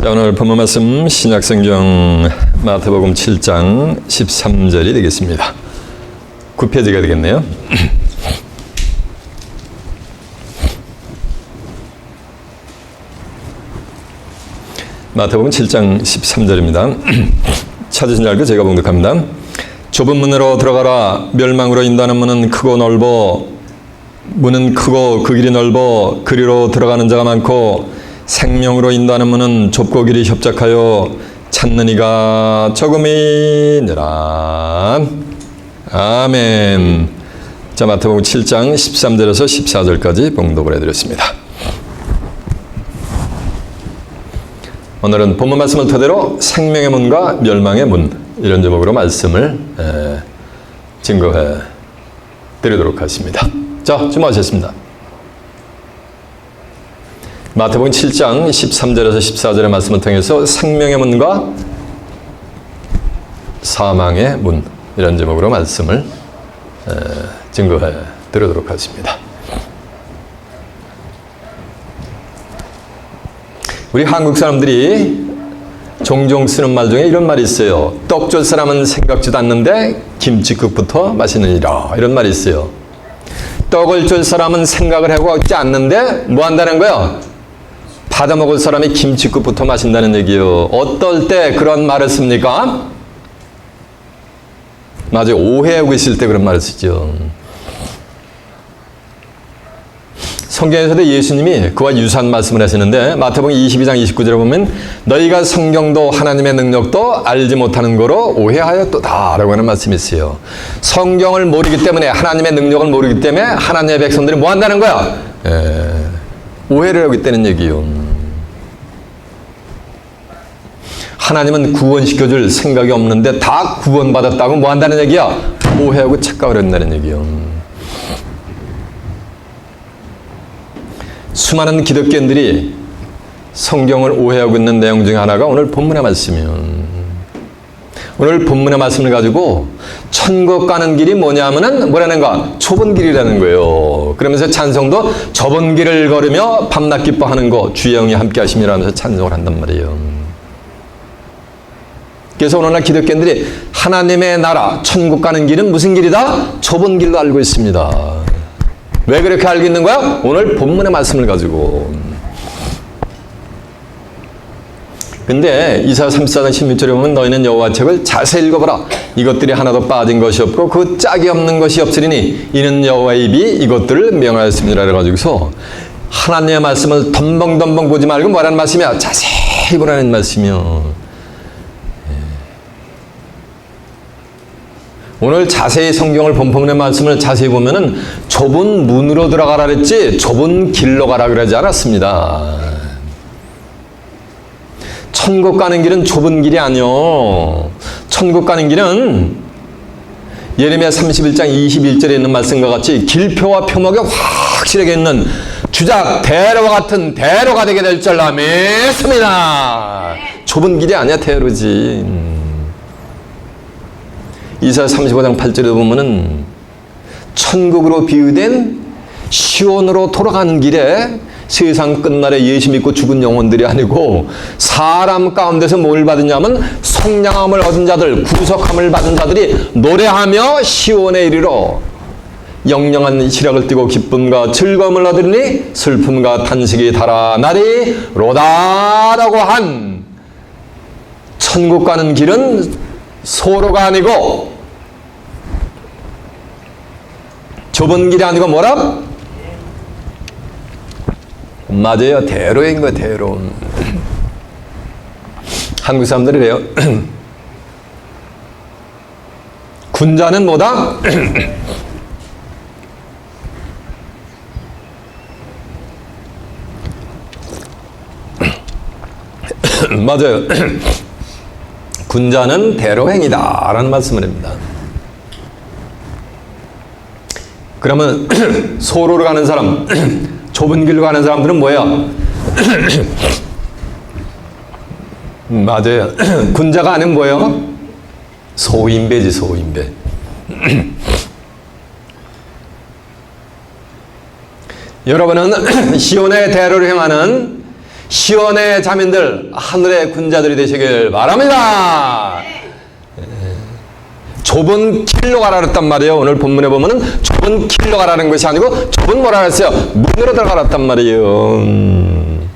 자, 오늘 본문 말씀 신약성경 마태복음 7장 13절이 되겠습니다. 9페이지가 되겠네요. 마태복음 7장 13절입니다. 찾으신 줄 알고 제가 봉독합니다. 좁은 문으로 들어가라. 멸망으로 인도하는 문은 크고 넓어 문은 크고 그 길이 넓어 그리로 들어가는 자가 많고 생명으로 인도하는 문은 좁고 길이 협착하여 찾는 이가 적음이니라. 아멘. 자, 마태복음 7장 13절에서 14절까지 봉독을 해드렸습니다. 오늘은 본문 말씀을 토대로 생명의 문과 멸망의 문, 이런 제목으로 말씀을 증거해 드리도록 하겠습니다. 자, 주목하셨습니다. 마태복음 7장 13절에서 14절의 말씀을 통해서 생명의 문과 사망의 문, 이런 제목으로 말씀을 증거해 드리도록 하겠습니다. 우리 한국 사람들이 종종 쓰는 말 중에 이런 말이 있어요. 떡 줄 사람은 생각지도 않는데 김치국부터 마시느니라, 이런 말이 있어요. 떡을 줄 사람은 생각을 하고 있지 않는데 뭐 한다는 거예요? 받아먹을 사람이 김치국부터 마신다는 얘기예요. 어떨 때 그런 말을 씁니까? 맞아요. 오해하고 있을 때 그런 말을 쓰죠. 성경에서도 예수님이 그와 유사한 말씀을 하시는데 마태복음 22장 29절에 보면 너희가 성경도 하나님의 능력도 알지 못하는 거로 오해하였도다 라고 하는 말씀이 있어요. 성경을 모르기 때문에, 하나님의 능력을 모르기 때문에 하나님의 백성들이 뭐 한다는 거야? 오해를 하고 있다는 얘기예요. 하나님은 구원시켜줄 생각이 없는데 다 구원받았다고 뭐 한다는 얘기야? 오해하고 착각을 한다는 얘기예요. 수많은 기독교인들이 성경을 오해하고 있는 내용 중에 하나가 오늘 본문의 말씀이에요. 오늘 본문의 말씀을 가지고 천국 가는 길이 뭐냐면은 뭐라는가? 좁은 길이라는 거예요. 그러면서 찬송도 좁은 길을 걸으며 밤낮 기뻐하는 거 주의 영이 함께 하심이라면서 찬송을 한단 말이에요. 그래서 오늘날 기독교인들이 하나님의 나라, 천국 가는 길은 무슨 길이다? 좁은 길로 알고 있습니다. 왜 그렇게 알고 있는 거야? 오늘 본문의 말씀을 가지고. 근데 이사야 34장 16절에 보면 너희는 여호와 책을 자세히 읽어보라. 이것들이 하나도 빠진 것이 없고 그 짝이 없는 것이 없으리니 이는 여호와의 입이 이것들을 명하였습니다. 그래가지고서 하나님의 말씀을 덤벙덤벙 보지 말고 뭐라는 말씀이야? 자세히 보라는 말씀이요. 오늘 자세히 성경을 본문의 말씀을 자세히 보면은 좁은 문으로 들어가라 그랬지 좁은 길로 가라 그러지 않았습니다. 천국 가는 길은 좁은 길이 아니요. 천국 가는 길은 예레미야 31장 21절에 있는 말씀과 같이 길표와 표목이 확실하게 있는 주작 대로와 같은 대로가 되게 될 줄 믿습니다. 좁은 길이 아니야, 대로지. 이사야 35장 8절에 보면은 천국으로 비유된 시온으로 돌아가는 길에 세상 끝날에 예수 믿고 죽은 영혼들이 아니고 사람 가운데서 뭘 받으냐면 성량함을 얻은 자들, 구속함을 받은 자들이 노래하며 시온에 이르러 영영한 희락을 띠고 기쁨과 즐거움을 얻으니 슬픔과 탄식이 달아나리 로다라고 한 천국 가는 길은 소로가 아니고 좁은 길이 아니고 뭐라? 맞아요. 대로인 거예요. 대로. 한국 사람들이 그래요. 군자는 뭐다? 맞아요. 군자는 대로행이다 라는 말씀을 합니다. 그러면 소로로 가는 사람, 좁은 길로 가는 사람들은 뭐야? 맞아요. 군자가 아니면 뭐예요? 소인배지, 소인배. 여러분은 시온의 대로를 행하는 시온의 자민들, 하늘의 군자들이 되시길 바랍니다. 좁은 길로 가라 그랬단 말이에요. 오늘 본문에 보면은 좁은 길로 가라는 것이 아니고 좁은 뭐라 그랬어요? 문으로 들어가라단 말이에요.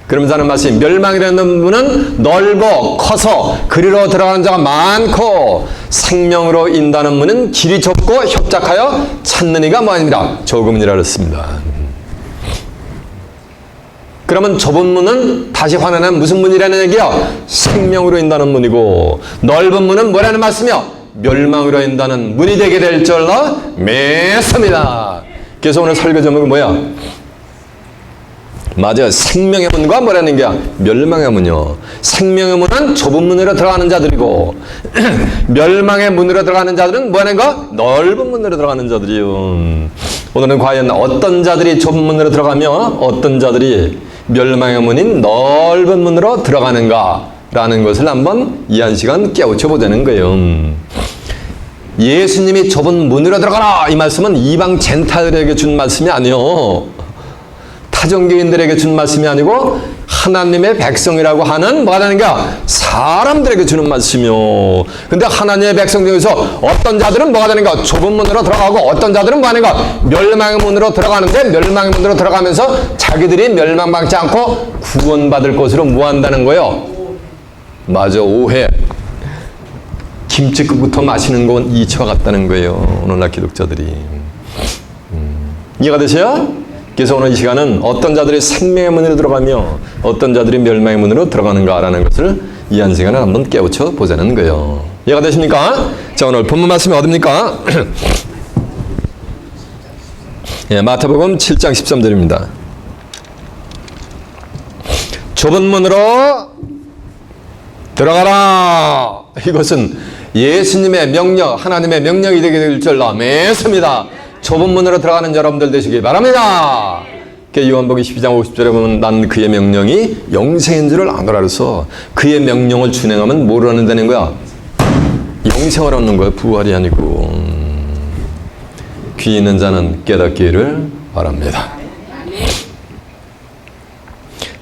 그러면서 하는 말씀이 멸망이라는 문은 넓어 커서 그리로 들어가는 자가 많고 생명으로 인도하는 문은 길이 좁고 협착하여 찾는 이가 뭐아닙니다. 적음이라 그랬습니다. 그러면 좁은 문은 다시 환원하는 무슨 문이라는 얘기요? 생명으로 인도하는 문이고 넓은 문은 뭐라는 말씀이요? 멸망으로 인도하는 문이 되게 될 줄로 믿습니다. 그래서 오늘 설교 제목이 뭐야? 맞아요. 생명의 문과 뭐라는 게야? 멸망의 문이요. 생명의 문은 좁은 문으로 들어가는 자들이고 멸망의 문으로 들어가는 자들은 뭐하는 거? 넓은 문으로 들어가는 자들이요. 오늘은 과연 어떤 자들이 좁은 문으로 들어가며 어떤 자들이 멸망의 문인 넓은 문으로 들어가는가 라는 것을 한번 이 한 시간 깨우쳐 보자는 거예요. 예수님이 좁은 문으로 들어가라 이 말씀은 이방 젠타들에게 준 말씀이 아니요. 타종교인들에게 준 말씀이 아니고 하나님의 백성이라고 하는 뭐가 되는가? 사람들에게 주는 말씀이요. 근데 하나님의 백성 중에서 어떤 자들은 뭐가 되는가? 좁은 문으로 들어가고 어떤 자들은 뭐 하는가? 멸망의 문으로 들어가는데 멸망의 문으로 들어가면서 자기들이 멸망받지 않고 구원받을 것으로 뭐 한다는 거예요? 맞아, 오해. 김치국부터 마시는 건 이치와 같다는 거예요. 오늘날 기독자들이. 이해가 되세요? 그래서 오늘 이 시간은 어떤 자들이 생명의 문으로 들어가며 어떤 자들이 멸망의 문으로 들어가는가라는 것을 이 한 시간에 한번 깨우쳐 보자는 거예요. 이해가 되십니까? 자, 오늘 본문 말씀이 어딥니까? 예, 마태복음 7장 13절입니다. 좁은 문으로 들어가라. 이것은 예수님의 명령, 하나님의 명령이 되게 될 줄로 믿습니다. 좁은 문으로 들어가는 여러분들 되시길 바랍니다. 요한복음 12장 50절에 보면 난 그의 명령이 영생인 줄을 아노라 그래서 그의 명령을 준행하면 뭐를 얻는다는 거야? 영생을 얻는 거야. 부활이 아니고. 귀 있는 자는 깨닫기를 바랍니다.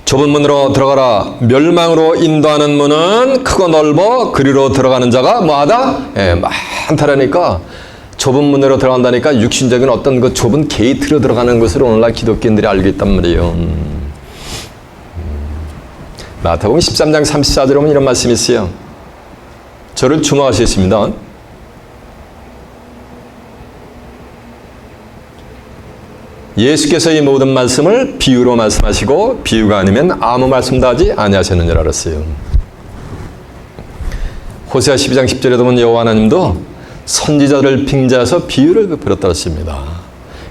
좁은 문으로 들어가라. 멸망으로 인도하는 문은 크고 넓어 그리로 들어가는 자가 뭐하다? 예, 많다라니까. 좁은 문으로 들어간다니까 육신적인 어떤 그 좁은 게이트로 들어가는 것을 오늘날 기독교인들이 알고 있단 말이에요. 마태복음 13장 34절에 보면 이런 말씀이 있어요. 저를 주목하시겠습니다. 예수께서 이 모든 말씀을 비유로 말씀하시고 비유가 아니면 아무 말씀도 하지 아니하셨느니라 그랬어요. 호세아 12장 10절에 보면 여호와 하나님도 선지자들을 빙자해서 비유를 베풀었다 했습니다.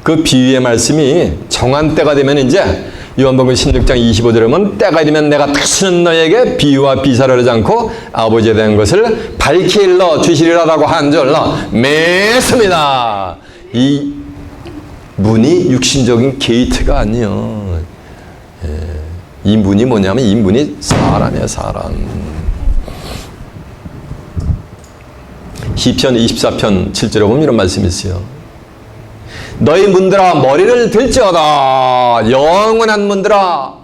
그 비유의 말씀이 정한 때가 되면 이제 요한복음 16장 25절에 보면 때가 되면 내가 다시는 너에게 비유와 비사를 하지 않고 아버지에 대한 것을 밝히 일러 주시리라고 한 줄로 믿습니다. 이 문이 육신적인 게이트가 아니요. 이 문이 뭐냐면 이 문이 사람이야, 사람. 시편 24편 7절에 보면 이런 말씀이 있어요. 너희 문들아 머리를 들지어다. 영원한 문들아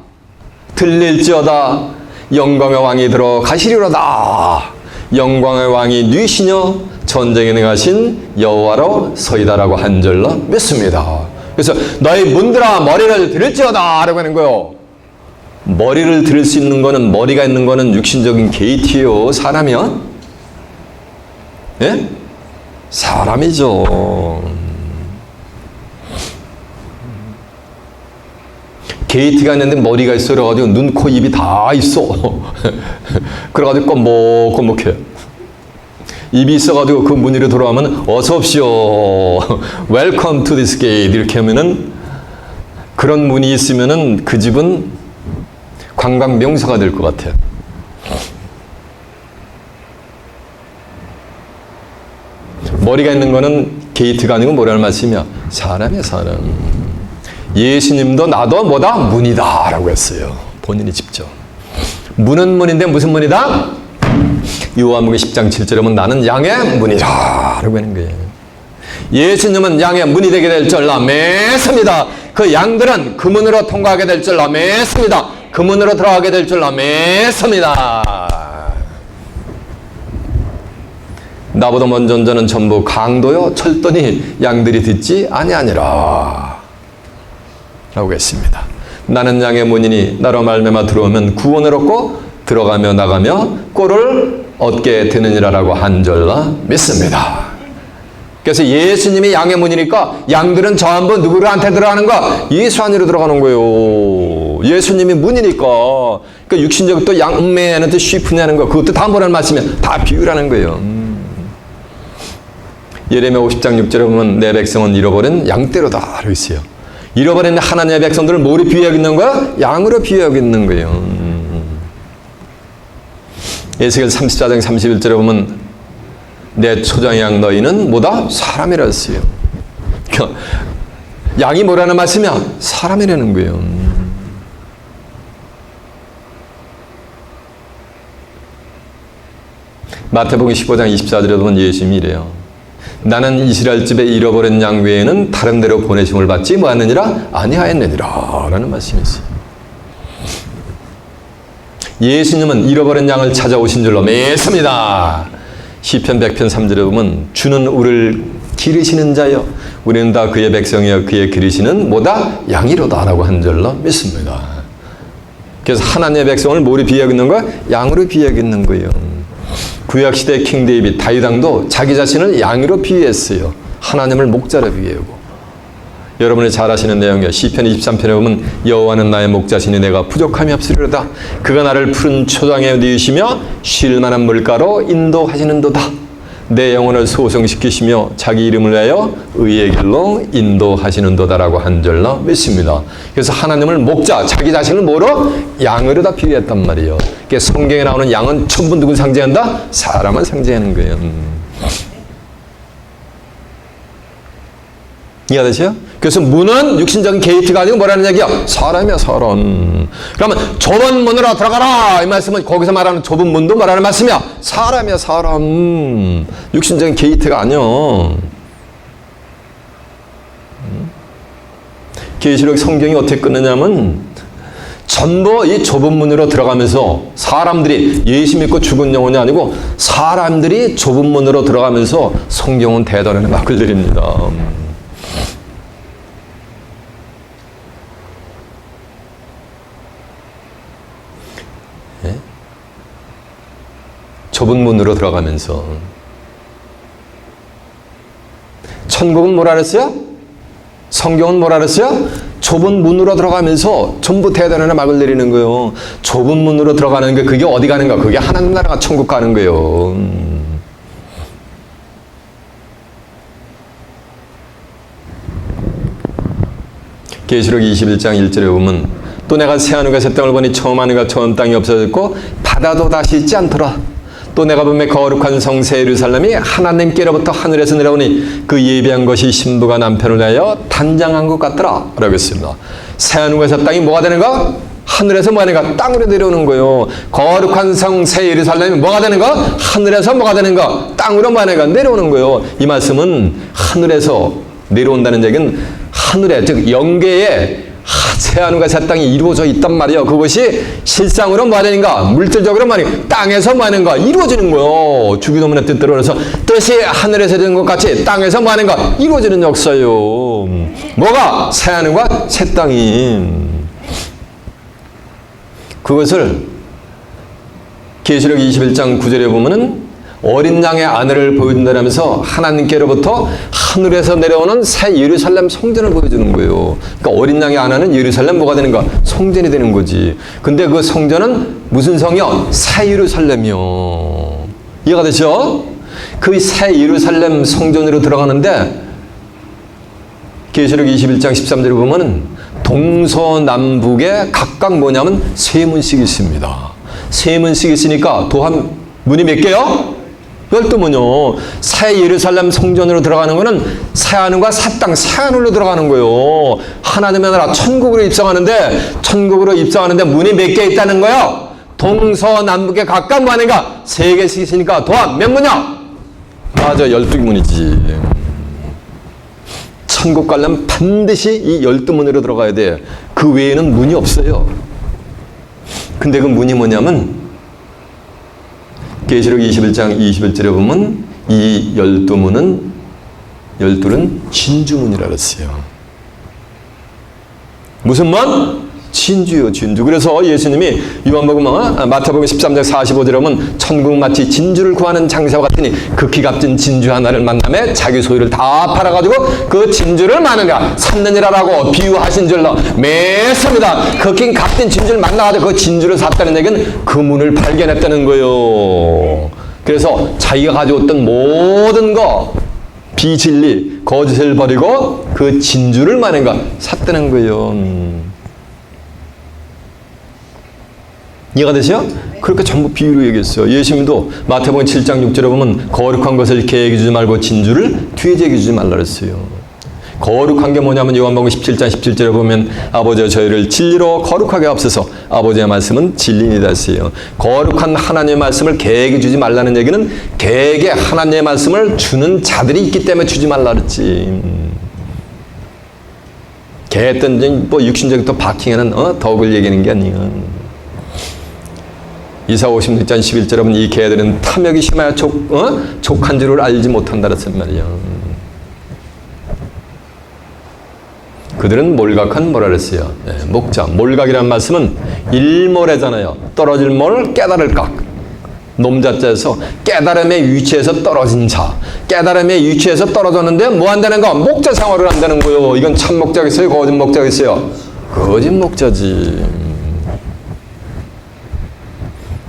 들릴지어다. 영광의 왕이 들어가시리로다. 영광의 왕이 누이시며 전쟁에 능하신 여호와로 서이다라고 한 줄로 믿습니다. 그래서 너희 문들아 머리를 들을지어다 라고 하는 거예요. 머리를 들을 수 있는 거는, 머리가 있는 거는 육신적인 게이트요. 사람이요? 예? 사람이죠. 게이트가 있는데 머리가 있어. 그래가지고 눈, 코, 입이 다 있어. 그래가지고 꼬목꼬목해요. 입이 있어가지고 그 문 위로 돌아오면 어서 오십시오. Welcome to this gate. 이렇게 하면은 그런 문이 있으면은 그 집은 관광 명소가 될 것 같아요. 머리가 있는 거는 게이트가 아니고 뭐라는 말씀이야? 사람이야, 사람. 예수님도 나도 뭐다? 문이다 라고 했어요. 본인이 직접. 문은 문인데 무슨 문이다? 요한복음 10장 7절에 보면 나는 양의 문이다 라고 하는 거예요. 예수님은 양의 문이 되게 될 줄로 믿습니다. 그 양들은 그 문으로 통과하게 될 줄로 믿습니다. 그 문으로 들어가게 될 줄로 믿습니다. 나보다 먼저 온 자는 전부 강도요 철더니 양들이 듣지 아니하니라 라고 했습니다. 나는 양의 문이니 나로 말미암아 들어오면 구원을 얻고 들어가며 나가며 꼴을 얻게 되느니라라고 한절로 믿습니다. 그래서 예수님이 양의 문이니까 양들은 전부 누구한테 들어가는 거야? 예수 안으로 들어가는 거예요. 예수님이 문이니까. 그러니까 육신적 또 양매는 또 쉬프냐는 거, 그것도 다 뭐라는 말씀이야? 다 비유라는 거예요. 예레미야 50장 6절에 보면 내 백성은 잃어버린 양떼로다 라고 있어요. 잃어버린 하나님의 백성들을 뭐로 비유하고 있는 거야? 양으로 비유하고 있는 거예요. 에스겔 34장 31절에 보면 내 초장양 너희는 뭐다? 사람이라 했어요. 그러니까 양이 뭐라는 말씀이야? 사람이라는 거예요. 마태복음 15장 24절에 보면 예수님이 이래요. 나는 이스라엘 집에 잃어버린 양 외에는 다른 데로 보내심을 받지 뭐하느니라? 아니하였느니라 라는 말씀이 있어요. 예수님은 잃어버린 양을 찾아오신 줄로 믿습니다. 시편 100편 3절에 보면 주는 우리를 기르시는 자여 우리는 다 그의 백성이여 그의 기르시는 뭐다? 양이로다 라고 한 줄로 믿습니다. 그래서 하나님의 백성을 뭐로 비유하고 있는 거야? 양으로 비유하고 있는 거예요. 구약시대 킹 데이빗 다윗 왕도 자기 자신을 양으로 비유했어요. 하나님을 목자로 비유하고. 여러분이 잘 아시는 내용이에요. 시편 23편에 보면 여호와는 나의 목자시니 내가 부족함이 없으리로다. 그가 나를 푸른 초장에 누이시며 쉴 만한 물가로 인도하시는도다. 내 영혼을 소성시키시며 자기 이름을 위하여 의의 길로 인도하시는도다라고 한 절로 믿습니다. 그래서 하나님을 목자, 자기 자신을 뭐로? 양으로 다 비유했단 말이에요. 그래서 성경에 나오는 양은 전부 누굴 상징한다? 사람을 상징하는 거예요. 이해가 되세요? 그래서 문은 육신적인 게이트가 아니고 뭐라는 얘기야? 사람이야, 사람. 그러면 좁은 문으로 들어가라! 이 말씀은 거기서 말하는 좁은 문도 뭐라는 말씀이야? 사람이야, 사람. 육신적인 게이트가 아니야. 계시록 성경이 어떻게 끝내냐면 전부 이 좁은 문으로 들어가면서 사람들이 예수 믿고 죽은 영혼이 아니고 사람들이 좁은 문으로 들어가면서 성경은 대단한 막을 내립니다. 좁은 문으로 들어가면서 천국은 뭐라 그랬어요? 성경은 뭐라 그랬어요? 좁은 문으로 들어가면서 전부 대단한 막을 내리는 거예요. 좁은 문으로 들어가는 게 그게 어디 가는가? 그게 하나님 나라가 천국 가는 거예요. 계시록 21장 1절에 보면 또 내가 새하늘과 새 땅을 보니 처음 하늘과 처음 땅이 없어졌고 바다도 다시 있지 않더라. 또 내가 보매 거룩한 성 새 예루살렘이 하나님께로부터 하늘에서 내려오니 그 예비한 것이 신부가 남편을 위하여 단장한 것 같더라 라고 했습니다. 새하늘과 새 땅이 뭐가 되는가? 하늘에서 뭐가 되는가? 땅으로 내려오는 거예요. 거룩한 성 새 예루살렘이 뭐가 되는가? 하늘에서 뭐가 되는가? 땅으로 뭐가 되는가? 내려오는 거예요. 이 말씀은 하늘에서 내려온다는 얘기는 하늘에, 즉 영계에 새하늘과 새 땅이 이루어져 있단 말이에요. 그것이 실상으로 뭐 하는가? 물질적으로 뭐 하는가? 땅에서 뭐 하는가? 이루어지는 거예요. 주기도문의 뜻대로. 그래서 뜻이 하늘에서 되는 것 같이 땅에서 뭐 하는가? 이루어지는 역사예요. 뭐가? 새하늘과 새 땅이. 그것을 계시록 21장 9절에 보면은 어린 양의 아내를 보여준다면서 하나님께로부터 하늘에서 내려오는 새 예루살렘 성전을 보여주는 거예요. 그러니까 어린 양의 아내는 예루살렘 뭐가 되는가? 성전이 되는 거지. 근데 그 성전은 무슨 성이요? 새 예루살렘이요. 이해가 되죠? 그 새 예루살렘 성전으로 들어가는데 계시록 21장 13절에 보면은 동서남북에 각각 뭐냐면 세 문씩 있습니다. 세 문씩 있으니까 도합 문이 몇 개요? 12문이요. 새 예루살렘 성전으로 들어가는 거는 새하늘과 새 땅, 새하늘로 들어가는 거예요. 하나님의 나라 천국으로 입성하는데 문이 몇 개 있다는 거예요? 동서남북에 각각 뭐 하는가? 3개씩 있으니까 도합 몇 문이야? 맞아, 12문이지. 천국 가려면 반드시 이 12문으로 들어가야 돼. 그 외에는 문이 없어요. 근데 그 문이 뭐냐면 계시록 21장 21절에 보면 이 12문은 12는 진주문이라 그랬어요. 무슨 문? 진주요, 진주. 그래서 예수님이 요한복음, 마태복음 13장 45절에 보면 천국 마치 진주를 구하는 장사와 같으니 극히 값진 진주 하나를 만남에 자기 소유를 다 팔아가지고 그 진주를 마느냐 샀느니라라고 비유하신 줄로 매섭니다. 극히 값진 진주를 만나가지고 그 진주를 샀다는 얘기는 그 문을 발견했다는 거예요. 그래서 자기가 가져왔던 모든 거 비진리, 거짓을 버리고 그 진주를 마는가 샀다는 거예요. 이해가 되세요? 그렇게 전부 비유로 얘기했어요. 예수님도 마태복음 7장 6절에 보면 거룩한 것을 개에게 주지 말고 진주를 돼지에게 주지 말라 그랬어요. 거룩한 게 뭐냐면 요한복음 17장 17절에 보면 아버지여 저희를 진리로 거룩하게 하옵소서. 아버지의 말씀은 진리이다 했어요. 거룩한 하나님의 말씀을 개에게 주지 말라는 얘기는 개에게 하나님의 말씀을 주는 자들이 있기 때문에 주지 말라 그랬지. 개했던 뭐 육신적인 또 박킹하는 덕을 얘기하는 게 아니야. 이사 56장 11절에 보면 이 개들은 탐욕이 심하여 족한 줄을 알지 못한다 그랬단 말이야. 그들은 몰각한 뭐라 그랬어요? 네, 목자. 몰각이라는 말씀은 일몰해잖아요. 떨어질 몰, 깨달을 각. 놈자자에서 깨달음의 위치에서 떨어진 자. 깨달음의 위치에서 떨어졌는데 뭐 한다는 거? 목자 생활을 한다는 거예요. 이건 참 목자겠어요? 거짓 목자겠어요? 거짓 목자지.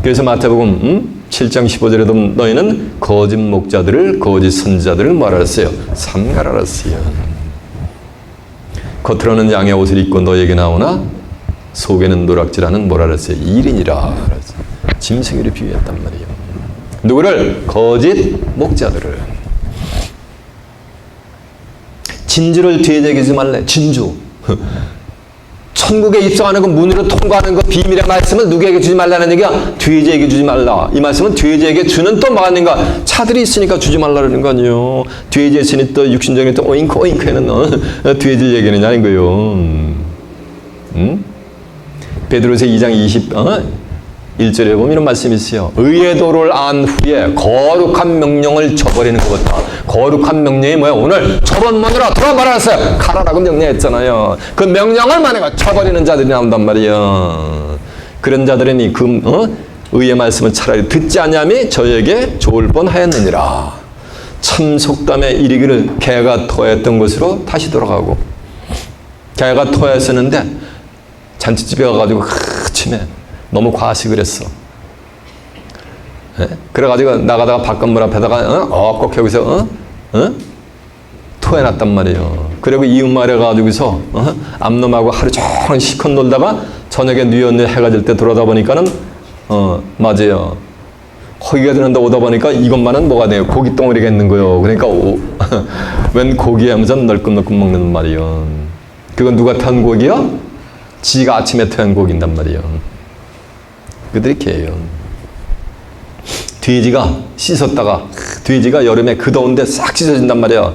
그래서 마태복음 7장 15절에도 너희는 거짓 목자들을 거짓 선지자들을 뭐라 했어요? 삼가라 했어요. 겉으로는 양의 옷을 입고 너에게 나오나 속에는 노략질하는 뭐라 그랬어요? 일인이라 짐승이를 비유했단 말이에요. 누구를? 거짓 목자들을. 진주를 뒤에 주지 말래. 진주. 천국에 입성하는 그 문으로 통과하는 그 비밀의 말씀을 누구에게 주지 말라는 얘기야? 돼지에게 주지 말라. 이 말씀은 돼지에게 주는 또 뭐가 있는가? 차들이 있으니까 주지 말라는 거 아니에요. 돼지에 있으니 또 육신적인 또 오잉크 오잉크에는 돼지 얘기는 아닌 거예요. 베드로서 2장 1절에 보면 이런 말씀이 있어요. 의의 도를 안 후에 거룩한 명령을 저버리는 것보다. 거룩한 명령이 뭐야? 오늘 저번 문으로 들어 말았어요. 가라라고 명령했잖아요. 그 명령을 만약에 저버리는 자들이 나온단 말이에요. 그런 자들은 의의 말씀을 차라리 듣지 아니함이 저에게 좋을 뻔하였느니라. 참 속담에 이르기를 개가 토했던 곳으로 다시 돌아가고, 개가 토했었는데 잔치집에 가가지고 아침에 너무 과식을 했어. 그래가지고 나가다가 바깥문 앞에다가 꼭 여기서 토해놨단 말이에요. 그리고 이웃 마을에 가지고서 암놈하고 하루 종일 시컷 놀다가 저녁에 뉘었네 해가 질 때 돌아다 보니까는 맞아요. 허기가 드는데 오다 보니까 이것만은 뭐가 돼요? 고기 덩어리가 있는 거예요. 그러니까 웬 고기 하면서 널끔널끔 먹는 말이에요. 그건 누가 태운 고기야? 지가 아침에 태운 고기인단 말이에요. 그들이 개예요. 돼지가 씻었다가 돼지가 여름에 그 더운데 싹 씻어진단 말이야.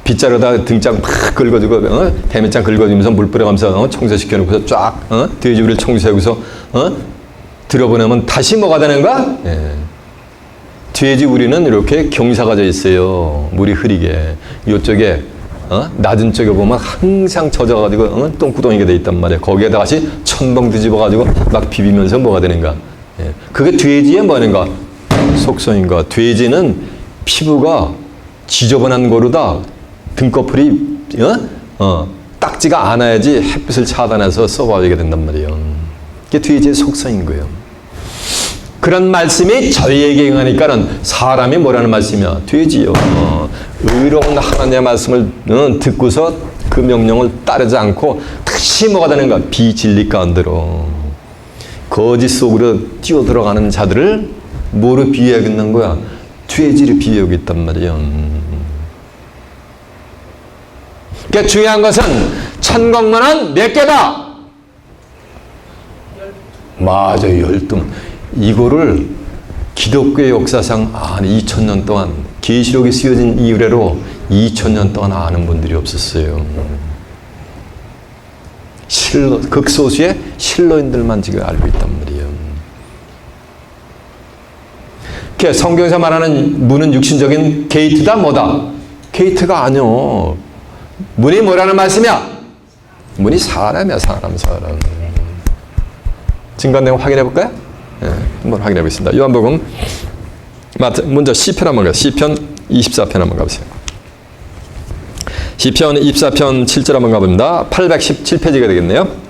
빗자루에다 등짝 막 긁어주고 대밑장 긁어주면서 물 뿌려가면서 청소시켜놓고서 쫙 돼지우리를 청소하고서 들여보내면 다시 뭐가 되는가? 예. 돼지우리는 이렇게 경사가 져 있어요. 물이 흐리게. 이쪽에 낮은 쪽에 보면 항상 젖어가지고 똥구덩이가 돼 있단 말이에요. 거기에다 다시 천벙 뒤집어가지고 막 비비면서 뭐가 되는가? 예. 그게 돼지의 뭐는가? 속성인가? 돼지는 피부가 지저분한 거로다 등꺼풀이 딱지가 않아야지 햇빛을 차단해서 썩어지게 된단 말이에요. 그게 돼지의 속성인 거예요. 그런 말씀이 저희에게 응하니까는 사람이 뭐라는 말씀이야? 돼지요. 의로운 하나님의 말씀을 듣고서 그 명령을 따르지 않고 다시 뭐가 되는가? 비진리 가운데로 거짓 속으로 뛰어들어가는 자들을 뭐로 비유하겠는 거야? 돼지를 비유하고 있단 말이야. 그러니까 중요한 것은 천국문은 몇 개다? 맞아, 12. 이거를 기독교의 역사상 2000년 동안 계시록이 쓰여진 이후로 2000년 동안 아는 분들이 없었어요. 극소수의 실로인들만 지금 알고 있단 말이에요. 성경에서 말하는 문은 육신적인 게이트다 뭐다? 게이트가 아니요. 문이 뭐라는 말씀이야? 문이 사람이야, 사람. 증거 내용 확인해 볼까요? 네, 한번 확인해 보겠습니다. 요한복음 먼저 시편 한번 가요. 시편 24편 한번 가보세요. 시편 24편 7절 한번 가봅니다. 817페이지가 되겠네요.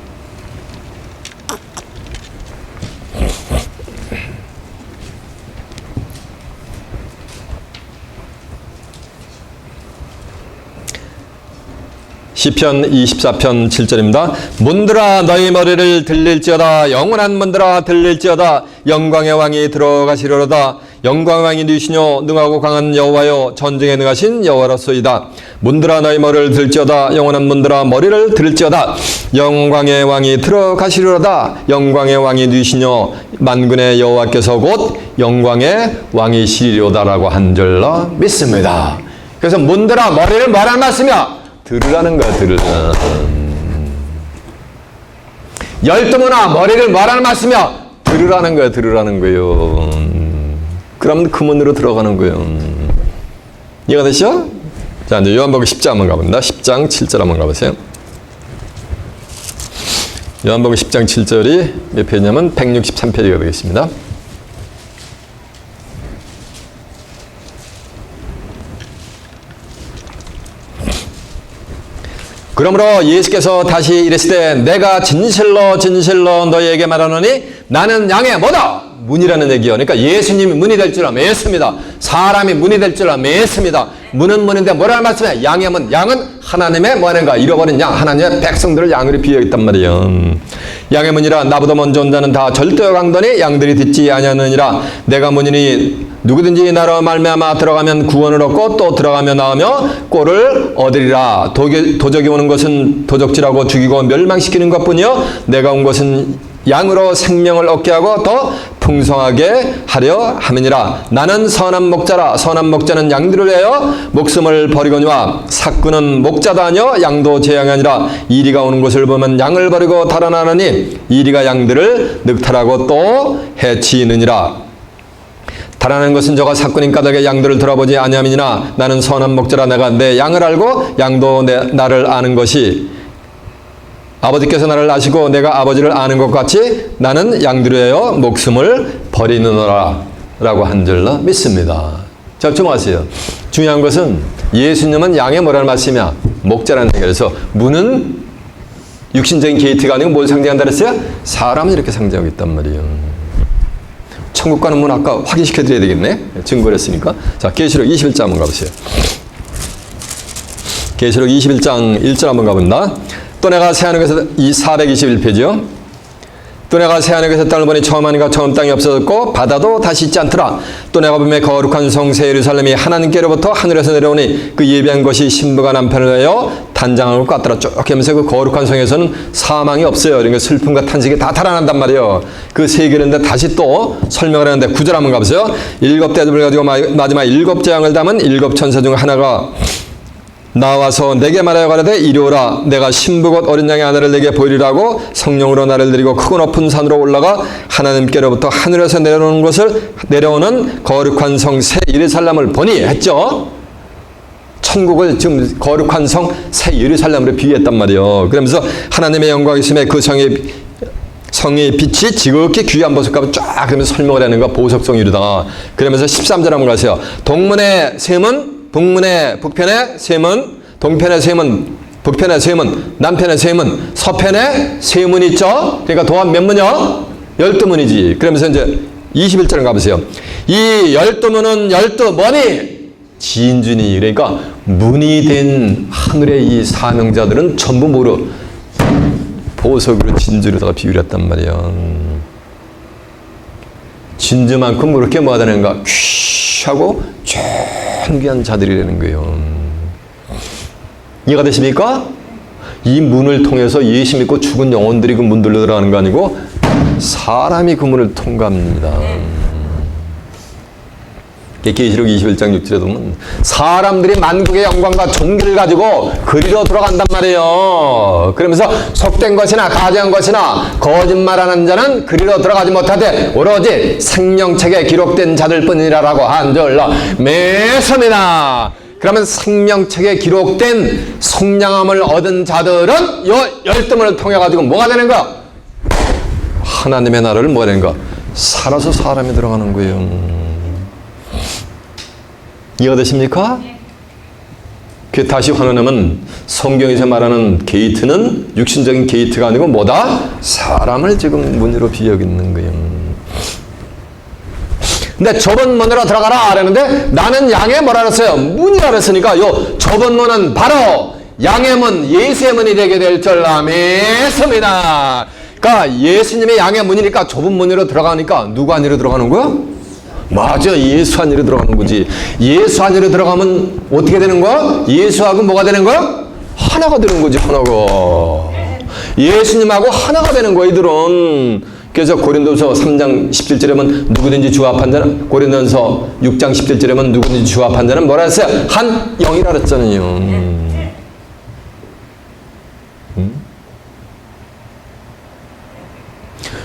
시편 24편 7절입니다. 문들아 너희 머리를 들릴지어다. 영원한 문들아 들릴지어다. 영광의 왕이 들어가시려다. 영광의 왕이 누시뇨 능하고 강한 여호와여 전쟁에 능하신 여호와로소이다. 문들아 너희 머리를 들지어다. 영원한 문들아 머리를 들을지어다. 영광의 왕이 들어가시려다. 영광의 왕이 누시뇨 만군의 여호와께서 곧 영광의 왕이시리로다라고 한 줄로 믿습니다. 그래서 문들아 머리를 뭐라는 말씀이야? 들으라는 거야, 들으라. 열두문아 머리를 뭐라는 말씀이야? 들으라는 거야, 들으라는 거예요. 그럼 그 문으로 들어가는 거예요. 이해가 되시죠? 자, 이제 요한복음 10장 한번 가봅니다. 10장 7절 한번 가보세요. 요한복음 10장 7절이 몇 페이지냐면 163페이지가 되겠습니다. 그러므로 예수께서 다시 이르시되 내가 진실로 진실로 너희에게 말하노니 나는 양의 뭐다? 문이라는 얘기요. 그러니까 예수님이 문이 될 줄 믿습니다. 사람이 문이 될 줄 믿습니다. 문은 문인데 뭐라는 말씀이야? 양의 문. 양은 하나님의 뭐하는가? 잃어버린 양. 하나님의 백성들을 양으로 비유했단 말이에요. 양의 문이라 나보다 먼저 온 자는 다 절대어 강도니 양들이 듣지 아니하느니라. 내가 문이니 누구든지 나로 말미암아 들어가면 구원을 얻고 또 들어가며 나오며 꼴을 얻으리라. 도적이 오는 것은 도적질하고 죽이고 멸망시키는 것뿐이요 내가 온 것은 양으로 생명을 얻게 하고 더 풍성하게 하려 함이니라. 나는 선한 목자라. 선한 목자는 양들을 위하여 목숨을 버리거니와 삭구는 목자도 아니요 양도 제 양이 아니라 이리가 오는 것을 보면 양을 버리고 달아나느니 이리가 양들을 늑탈하고 또 해치느니라. 달아나는 것은 저가 삭구님 까닭에 양들을 들어보지 아니함이니라. 나는 선한 목자라. 내가 내 양을 알고 양도 나를 아는 것이 아버지께서 나를 아시고 내가 아버지를 아는 것 같이 나는 양들을 위하여 목숨을 버리느노라 라고 한 줄로 믿습니다. 자, 주목하세요. 중요한 것은 예수님은 양의 뭐라는 말씀이야? 목자라는 얘기예요. 그래서 문은 육신적인 게이트가 아니고 뭘 상징한다 그랬어요? 사람을 이렇게 상징하고 있단 말이에요. 천국 가는 문 아까 확인시켜 드려야 되겠네. 증거를 했으니까. 자, 계시록 21장 한번 가보세요. 계시록 21장 1절 한번 가본다. 또 내가 새하늘에서 이 421페이지요. 또 내가 새하늘에서 땅을 보니 처음 하늘과 처음 땅이 없어졌고 바다도 다시 있지 않더라. 또 내가 보매 거룩한 성 새 예루살렘이 하나님께로부터 하늘에서 내려오니 그 예비한 것이 신부가 남편을 위하여 단장한 것 같더라. 쭉 하면서 그 거룩한 성에서는 사망이 없어요. 그러니까 슬픔과 탄식이 다 달아난단 말이에요. 그 세 개인데 다시 또 설명을 하는데 9절 한번 가보세요. 7대접을 가지고 마지막 7 재앙을 담은 7 천사 중 하나가 나와서 내게 말하여 가라되 이리 오라. 내가 신부 곧 어린 양의 아내를 내게 보이리라고 성령으로 나를 데리고 크고 높은 산으로 올라가 하나님께로부터 하늘에서 내려오는 거룩한 성 새 예루살렘을 보니 했죠. 천국을 지금 거룩한 성 새 예루살렘으로 비유했단 말이에요. 그러면서 하나님의 영광이 있음에 그 성의 빛이 지극히 귀한 보석값을 쫙 그러면서 설명을 하는 거 보석성이 이르다. 그러면서 13절 한번 가세요. 동문의 셈은 북문의 북편의 셈은 동편의 셈은 북편의 셈은 남편의 셈은 서편의 셈은 있죠. 그러니까 도합 몇 문이요? 12문이지. 그러면서 이제 21절 가보세요. 이 12문은 12뭐니? 진주니. 그러니까 문이 된 하늘의 이 사명자들은 전부 뭐로? 보석으로 진주로다가 비유를 했단 말이에요. 진주만큼 그렇게 뭐하다는가? 귀하고 존귀한 자들이라는 거예요. 이해가 되십니까? 이 문을 통해서 예수 믿고 죽은 영혼들이 그 문들로 들어가는 거 아니고 사람이 그 문을 통과합니다. 계시록 21장 6절에 보면 사람들이 만국의 영광과 존귀를 가지고 그리로 돌아간단 말이에요. 그러면서 속된 것이나 가증한 것이나 거짓말하는 자는 그리로 들어가지 못하되 오로지 생명책에 기록된 자들뿐이라라고 한절로 매섭니다. 그러면 생명책에 기록된 성량함을 얻은 자들은 요 열등을 통해 가지고 뭐가 되는 거야? 하나님의 나라를 뭐가 되는 거야? 살아서 사람이 들어가는 거예요. 이해가 되십니까? 그 다시 환원하면 성경에서 말하는 게이트는 육신적인 게이트가 아니고 뭐다? 사람을 지금 문으로 비유하고 있는 거예요. 근데 좁은 문으로 들어가라 그랬는데 나는 양의 뭐라 그랬어요? 문이라 그랬으니까 요 좁은 문은 바로 양의 문, 예수의 문이 되게 될 줄 믿습니다. 그러니까 예수님의 양의 문이니까 좁은 문으로 들어가니까 누구 안으로 들어가는 거야? 맞아, 예수 안으로 들어가는 거지. 예수 안으로 들어가면 어떻게 되는 거야? 예수하고 뭐가 되는 거야? 하나가 되는 거지, 하나가. 예수님하고 하나가 되는 거야, 이들은. 그래서 고린도서 3장 17절에 보면 누구든지 주합한 자는, 고린도서 6장 17절에 보면 누구든지 주합한 자는 뭐라 했어요? 한 영이라 그랬잖아요.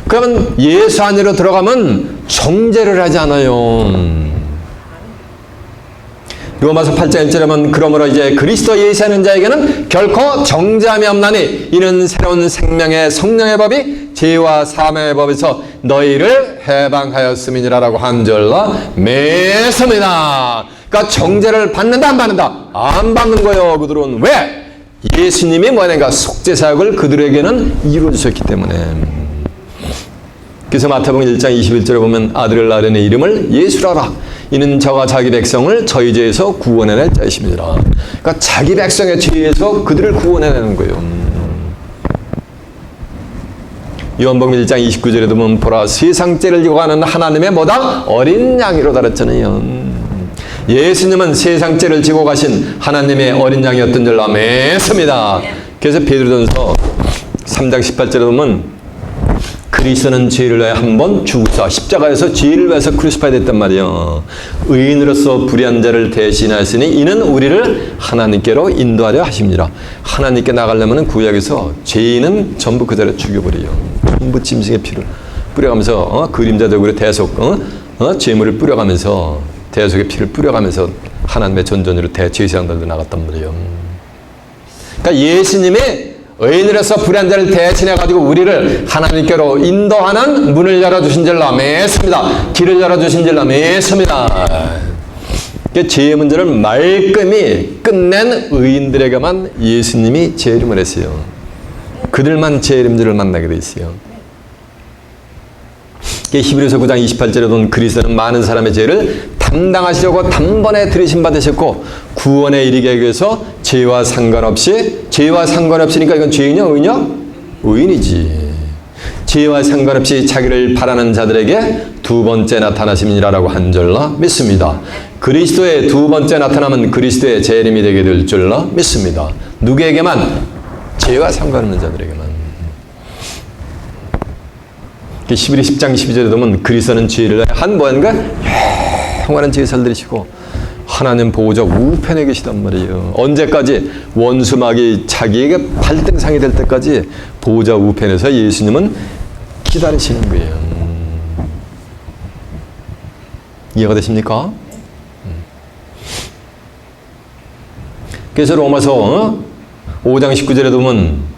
그러면 예수 안으로 들어가면 정죄를 하지 않아요. 로마서 8장 1절에 보면 그러므로 이제 그리스도 예수 하는 자에게는 결코 정죄함이 없나니 이는 새로운 생명의 성령의 법이 죄와 사망의 법에서 너희를 해방하였음이니라라고 한 절로 맺습니다. 그러니까 정죄를 받는다 안 받는다? 안 받는 거예요. 그들은 왜? 예수님이 뭐냐니까 속죄 사역을 그들에게는 이루어 주셨기 때문에. 그래서 마태복음 1장 21절에 보면 아들을 낳으려는 이름을 예수라라. 이는 저가 자기 백성을 저희 죄에서 구원해낼 자이십니다. 그러니까 자기 백성의 죄에서 그들을 구원해내는 거예요. 요한복음 1장 29절에도 보면 보라 세상 죄를 지고 가는 하나님의 뭐다? 어린 양이로다 그랬잖아요. 예수님은 세상 죄를 지고 가신 하나님의 어린 양이었던 줄로 믿습니다. 그래서 베드로전서 3장 18절에 보면 그리스도는 죄를 위해 한 번 죽으사 십자가에서 죄를 위해서 크루시파이 됐단 말이에요. 의인으로서 불의한 자를 대신하시니 이는 우리를 하나님께로 인도하려 하십니다. 하나님께 나가려면 구약에서 죄인은 전부 그 자리에 죽여버려요. 전부 짐승의 피를 뿌려가면서 그림자적으로 대속 죄물을 뿌려가면서 대속의 피를 뿌려가면서 하나님의 전전으로 대제사장들도 나갔단 말이에요. 그러니까 예수님이 의인으로서 불의한 자를 대신해가지고 우리를 하나님께로 인도하는 문을 열어주신 줄로 믿습니다. 길을 열어주신 줄로 믿습니다. 죄의 문제를 말끔히 끝낸 의인들에게만 예수님이 재림을 했어요. 그들만 재림들을 만나게 돼 있어요. 히브리서 9장 28절에 본 그리스도는 많은 사람의 죄를 담당하시려고 단번에 들이심 받으셨고 구원에 이르게 하기 위해서 죄와 상관없이니까 이건 죄인이냐 의인이냐? 의인이지. 죄와 상관없이 자기를 바라는 자들에게 두 번째 나타나심이라고 한 줄로 믿습니다. 그리스도의 두 번째 나타남은 그리스도의 재림이 되게 될 줄로 믿습니다. 누구에게만? 죄와 상관없는 자들에게만. 11위 10장 12절에 보면 그리스도는 죄를 한 뭔가 영원한 제사를 드리시고 하나님 보호자 우편에 계시단 말이에요. 언제까지? 원수막이 자기에게 발등상이 될 때까지 보호자 우편에서 예수님은 기다리시는 거예요. 이해가 되십니까? 그래서 로마서 5장 19절에 보면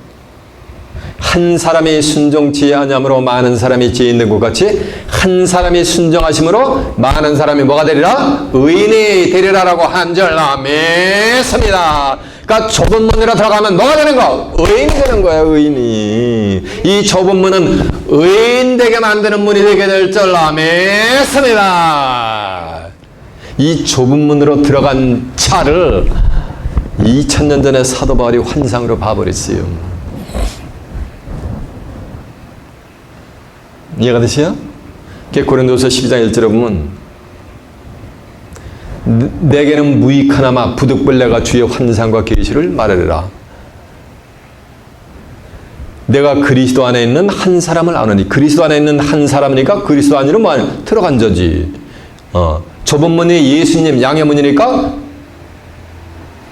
한 사람이 순종치 아니함으로 많은 사람이 죄 있는 것 같이 한 사람이 순종하심으로 많은 사람이 뭐가 되리라? 의인이 되리라라고 한 줄 믿습니다. 그러니까 좁은 문으로 들어가면 뭐가 되는 거? 의인이 되는 거예요. 의인이. 이 좁은 문은 의인 되게 만드는 문이 되게 될 줄 믿습니다. 이 좁은 문으로 들어간 차를 2000년 전에 사도 바울이 환상으로 봐버렸어요. 이해가 되시요? 고린도서 12장 1절에 보면 내게는 무익하나마 부득불레가 주의 환상과 계시를 말하리라. 내가 그리스도 안에 있는 한 사람을 아느니 그리스도 안에 있는 한 사람이니까 그리스도 안으로 들어간 자지. 좁은 문이 예수님 양의 문이니까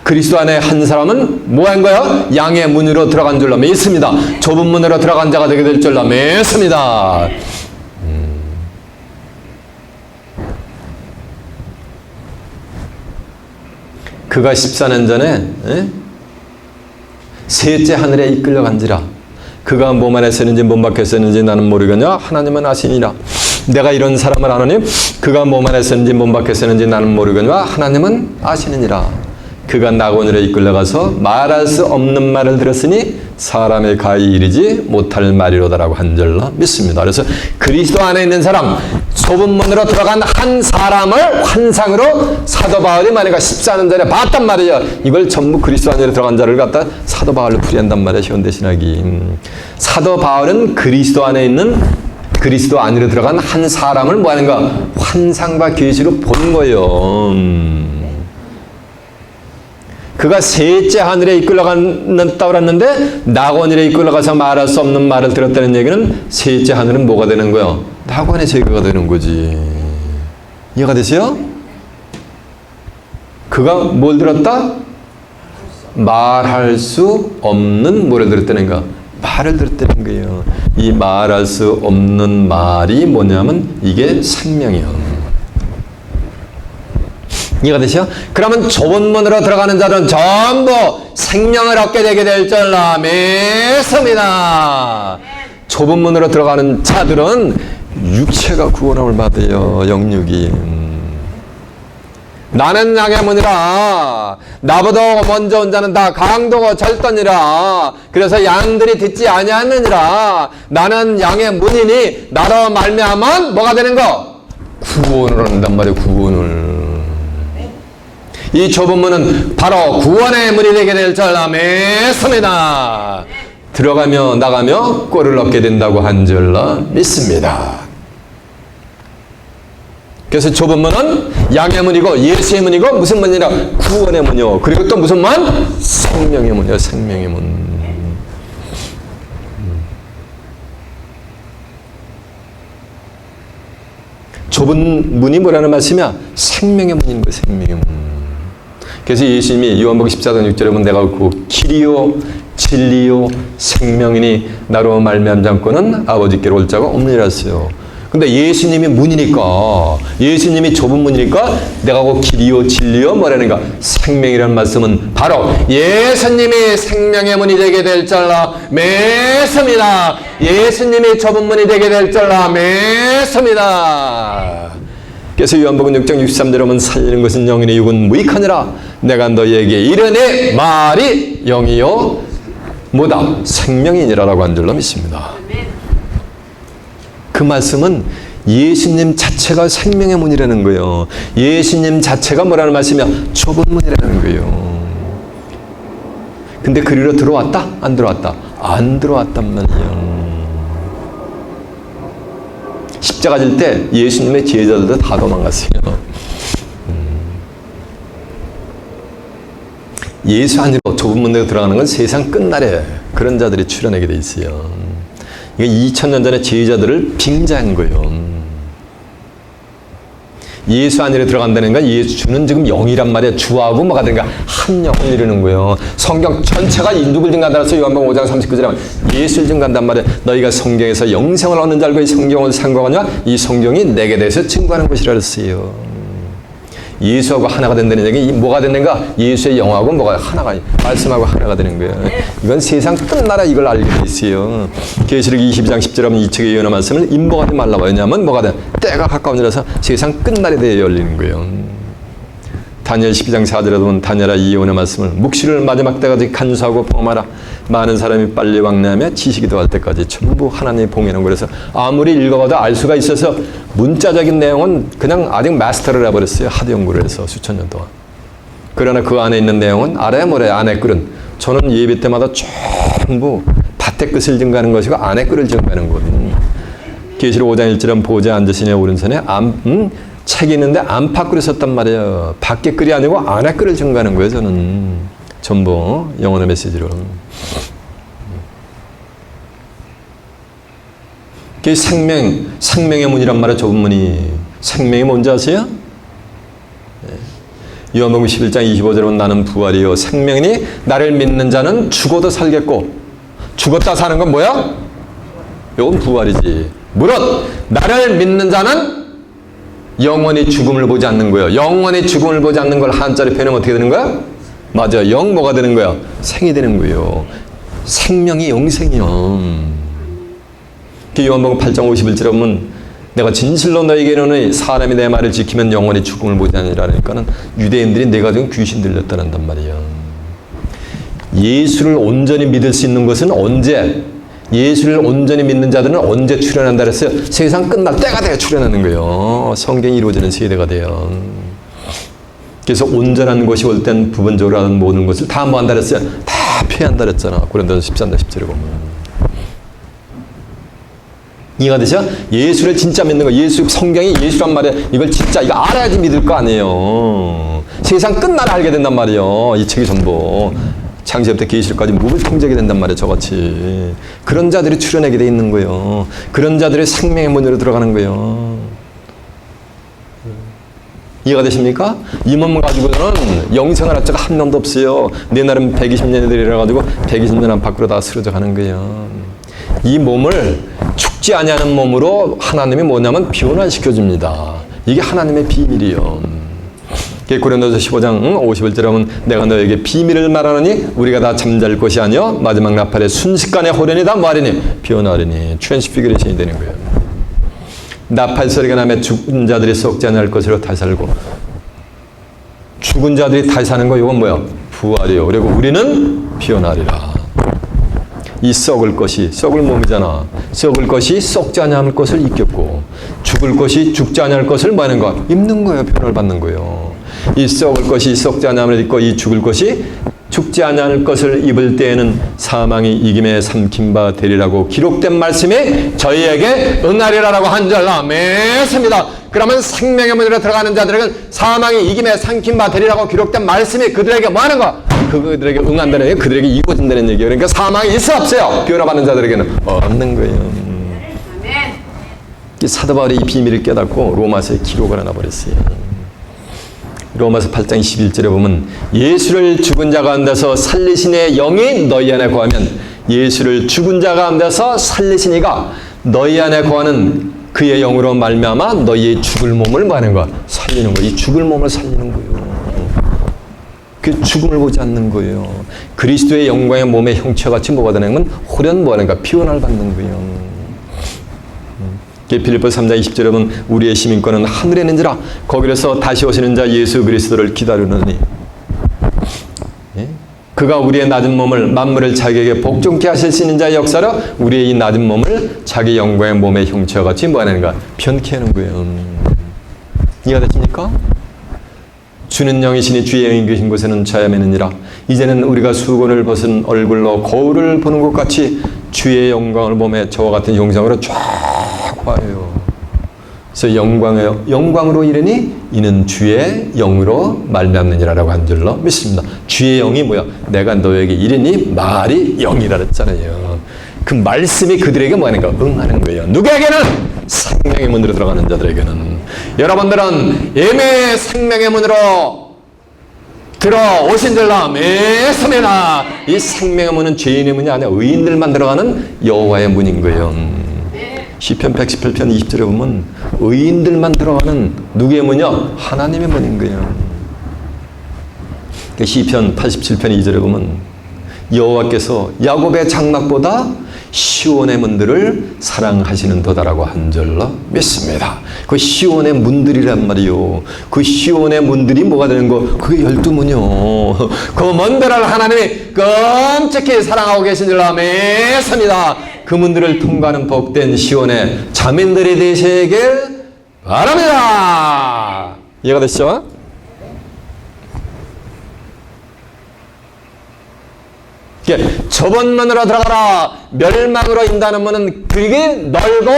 그리스도 안에 한 사람은 뭐 한 거야? 양의 문으로 들어간 줄로 믿습니다. 좁은 문으로 들어간 자가 되게 될 줄로 믿습니다. 그가 14년 전에 셋째 하늘에 이끌려간지라. 그가 몸 안에 서는지 몸 밖에 서는지 나는 모르거냐 하나님은 아시니라. 내가 이런 사람을 아노니 그가 몸 안에 서는지 몸 밖에 서는지 나는 모르거냐 하나님은 아시느니라. 그가 낙원으로 이끌려가서 말할 수 없는 말을 들었으니 사람의 가히 이르지 못할 말이로다라고 한 줄로 믿습니다. 그래서 그리스도 안에 있는 사람, 좁은 문으로 들어간 한 사람을 환상으로 사도 바울이 만약에 14년 전에 봤단 말이에요. 이걸 전부 그리스도 안에 들어간 자를 갖다 사도 바울로 풀이한단 말이에요. 현대신학이. 사도 바울은 그리스도 안에 있는 그리스도 안으로 들어간 한 사람을 뭐 하는가? 환상과 계시로 본 거예요. 그가 셋째 하늘에 이끌려갔다고 그랬는데 낙원으로 이끌려가서 말할 수 없는 말을 들었다는 얘기는 셋째 하늘은 뭐가 되는 거예요? 낙원의 세계가 되는 거지. 이해가 되세요? 그가 뭘 들었다? 말할 수 없는 뭐를 들었다는 거? 말을 들었다는 거예요. 이 말할 수 없는 말이 뭐냐면 이게 생명이요. 이해가 되시죠? 그러면 좁은 문으로 들어가는 자들은 전부 생명을 얻게 되게 될 줄로 믿습니다. 좁은 문으로 들어가는 자들은 육체가 구원함을 받아요. 영육이. 나는 양의 문이라. 나보다 먼저 온 자는 다 강도고 절도니라. 그래서 양들이 듣지 아니하느니라. 나는 양의 문이니 나로 말미암아 뭐가 되는 거? 구원을 얻는단 말이에요. 구원을. 이 좁은 문은 바로 구원의 문이 되게 될 줄로 믿습니다. 들어가며 나가며 꼴을 얻게 된다고 한 줄로 믿습니다. 그래서 좁은 문은 양의 문이고 예수의 문이고 무슨 문이라? 구원의 문이요. 그리고 또 무슨 문? 생명의 문이요. 생명의 문. 좁은 문이 뭐라는 말씀이야? 생명의 문인 거예요. 생명의 문. 그래서 예수님이 요한복음 14장 6절에 보면 내가 그 길이요 진리요 생명이니 나로 말미암지 않고는 아버지께로 올 자가 없느니라 했어요. 근데 예수님이 문이니까, 예수님이 좁은 문이니까 내가 그 길이요 진리요 뭐라는가? 생명이라는 말씀은 바로 예수님이 생명의 문이 되게 될 줄로 믿습니다. 예수님이 좁은 문이 되게 될 줄로 믿습니다. 그래서 요한복음 6장 63절에 보면 살리는 것은 영이니 육은 무익하니라. 내가 너희에게 이르니 말이 영이요 뭐다? 생명이니라라고 한 줄로 믿습니다. 그 말씀은 예수님 자체가 생명의 문이라는 거예요. 예수님 자체가 뭐라는 말씀이야? 좁은 문이라는 거예요. 근데 그리로 들어왔다? 안 들어왔다? 안 들어왔단 말이에요. 십자가 질 때 예수님의 제자들도 다 도망갔어요. 예수 안으로 좁은 문으로 들어가는 건 세상 끝날에 그런 자들이 출현하게 돼 있어요. 이게 2000년 전에 제자들을 빙자한 거예요. 예수 안으로 들어간다는 건 예수는 지금 영이란 말이에요. 주하고 뭐가 되는가? 한 영을 이루는 거예요. 성경 전체가 누굴 증가한다라서 요한복음 5장 39절에 하면 예수를 증가한단 말이에요. 너희가 성경에서 영생을 얻는 줄 알고 이 성경을 상고하냐? 이 성경이 내게 대해서 증거하는 것이라 했어요. 예수하고 하나가 된다는 얘기, 뭐가 됐는가? 예수의 영하고 뭐가 하나가, 말씀하고 하나가 되는 거예요. 이건 세상 끝나라 이걸 알게 돼 있어요. 계시록 22장 10절에 하면 이 책의 예언의 말씀을 임복하지 말라고. 왜냐하면 뭐가 돼? 때가 가까워지라서 세상 끝날에 대해 열리는 거예요. 다니엘 12장 4절에 보면 다니엘아 이 예언의 말씀을 묵시를 마지막 때까지 간수하고 봉하라. 많은 사람이 빨리 왕래하며 지식이 더할 때까지 전부 하나님의 봉해놓은 거라서 아무리 읽어봐도 알 수가 있어서 문자적인 내용은 그냥 아직 마스터를 해버렸어요. 하도 연구를 해서 수천 년 동안. 그러나 그 안에 있는 내용은 아래 모래 안에 끓은, 저는 예배 때마다 전부 밭에 끝을 증가하는 것이고 안에 끓을 증가하는 거거든요. 계시록 5장 1절은 보좌 앉으시니 오른손에 책이 있는데 안팎으로 썼단 말이에요. 밖에 끓이 아니고 안에 끓을 증가하는 거예요. 저는 전부 영혼의 메시지로. 그게 생명의 문이란 말이에요. 좁은 문이. 생명이 뭔지 아세요? 요한복음 11장 25절은 나는 부활이요 생명이니 나를 믿는 자는 죽어도 살겠고, 죽었다 사는 건 뭐야? 이건 부활이지. 무릇 나를 믿는 자는 영원히 죽음을 보지 않는 거예요. 영원히 죽음을 보지 않는 걸 한자로 표현하면 어떻게 되는 거야? 맞아요. 영 뭐가 되는 거야? 생이 되는 거예요. 생명이 영생이요. 요한복음 8장 51절에 보면 내가 진실로 너에게 이르노니 사람이 내 말을 지키면 영원히 죽음을 보지 않으리라니까는 유대인들이 내가 지금 귀신 들렸다는단 말이에요. 예수를 온전히 믿을 수 있는 것은 언제? 예수를 온전히 믿는 자들은 언제 출현한다 그랬어요? 세상 끝날 때가 돼야 출현하는 거예요. 성경이 이루어지는 세대가 돼요. 그래서 온전한 것이 올 땐 부분적으로 하는 모든 것을 다 뭐 한다 그랬어요? 다 피한다 그랬잖아. 고린도서 13장 10절에 보면. 이해가 되죠? 예수를 진짜 믿는 거, 예수, 성경이 예수란 말이야. 이걸 진짜, 이거 알아야지 믿을 거 아니에요. 세상 끝나라 알게 된단 말이에요. 이 책이 전부. 창세부터 계시록까지 무불통제하게 된단 말이에요. 저같이. 그런 자들이 출현하게 돼 있는 거예요. 그런 자들이 생명의 문으로 들어가는 거예요. 이해가 되십니까? 이 몸 가지고는 영생을 할 자가 한 명도 없어요. 내 나름 120년이 되려가지고 120년 안 밖으로 다 쓰러져 가는 거예요. 이 몸을 죽지 아니하는 몸으로 하나님이 뭐냐면 변화시켜줍니다. 이게 하나님의 비밀이에요. 고린도서 15장 51절에 보면 내가 너에게 비밀을 말하노니 우리가 다 잠잘 것이 아니요 마지막 나팔에 순식간에 호련이 다 뭐하리니 변화하리니. 트랜스피그레이션이 되는 거예요. 나팔 소리가 나면 죽은 자들이 썩지 않을 것으로 다시 살고, 죽은 자들이 다시 사는 거 이건 뭐야? 부활이요. 그리고 우리는 변화리라. 이 썩을 것이, 썩을 몸이잖아. 썩을 것이 썩지 아니할 것을 입겠고, 죽을 것이 죽지 아니할 것을 뭐 하는 거야? 입는 거예요. 변화를 받는 거예요. 이 썩을 것이 썩지 아니함을 입고 이 죽을 것이 죽지 아니할 것을 입을 때에는 사망이 이김에 삼킨 바 되리라고 기록된 말씀이 저희에게 응하리라라고 한 줄 아멘입니다. 그러면 생명의 문으로 들어가는 자들에게는 사망이 이김에 삼킨 바 되리라고 기록된 말씀이 그들에게 뭐 하는 거야? 그들에게 응한다는 얘기예요. 그들에게 이루어진다는 얘기예요. 그러니까 사망이 있어 없어요? 변화받는 자들에게는 없는 거예요. 사도 바울이 이 비밀을 깨닫고 로마서에 기록을 하나 버렸어요. 로마서 8장 21절에 보면 예수를 죽은 자 가운데서 살리신 이의 영이 너희 안에 거하면, 예수를 죽은 자 가운데서 살리신 이가 너희 안에 거하는 그의 영으로 말미암아 너희의 죽을 몸을 뭐 하는 거야? 살리는 거야. 이 죽을 몸을 살리는 거예요. 그 죽음을 보지 않는 거예요. 그리스도의 영광의 몸의 형체같이 뭐가 되는 건 호련 뭐 하는 거야? 피원을 받는 거예요. 빌립보서 3장 20절에 보면 우리의 시민권은 하늘에 있는지라 거기에서 다시 오시는 자 예수 그리스도를 기다리느니, 그가 우리의 낮은 몸을 만물을 자기에게 복종케 하실 수 있는 자의 역사로 우리의 이 낮은 몸을 자기 영광의 몸의 형체와 같이 뭐 하는가? 변케 하는 거예요. 이해가 되십니까? 주는 영이시니 주의 영이 계신 곳에는 자염이 있느니라. 이제는 우리가 수건을 벗은 얼굴로 거울을 보는 것 같이 주의 영광을 보며 저와 같은 형상으로 쫙 봐요. 그래서 영광으로 이르니 이는 주의 영으로 말미암느니라라고 한 줄로 믿습니다. 주의 영이 뭐야? 내가 너에게 이르니 말이 영이라 그랬잖아요. 그 말씀이 그들에게 뭐 하는 가? 응하는 거예요. 누구에게는? 생명의 문으로 들어가는 자들에게는. 여러분들은 이미 생명의 문으로 들어오신 줄로 믿습니다. 이 생명의 문은 죄인의 문이 아니라 의인들만 들어가는 여호와의 문인 거예요. 시편 118편 20절에 보면 의인들만 들어가는 누구의 문이요? 하나님의 문인 거예요. 시편 87편 2절에 보면 여호와께서 야곱의 장막보다 시온의 문들을 사랑하시는 도다라고 한 줄로 믿습니다. 그 시온의 문들이란 말이요. 그 시온의 문들이 뭐가 되는 거? 그게 12문이요. 그 문들을 하나님이 끔찍히 사랑하고 계신 줄로 믿습니다. 그 문들을 통과하는 복된 시온의 자민들이 되시길 바랍니다. 이해가 되시죠? 좁은 문으로 들어가라. 멸망으로 인다는 문은 그게 넓고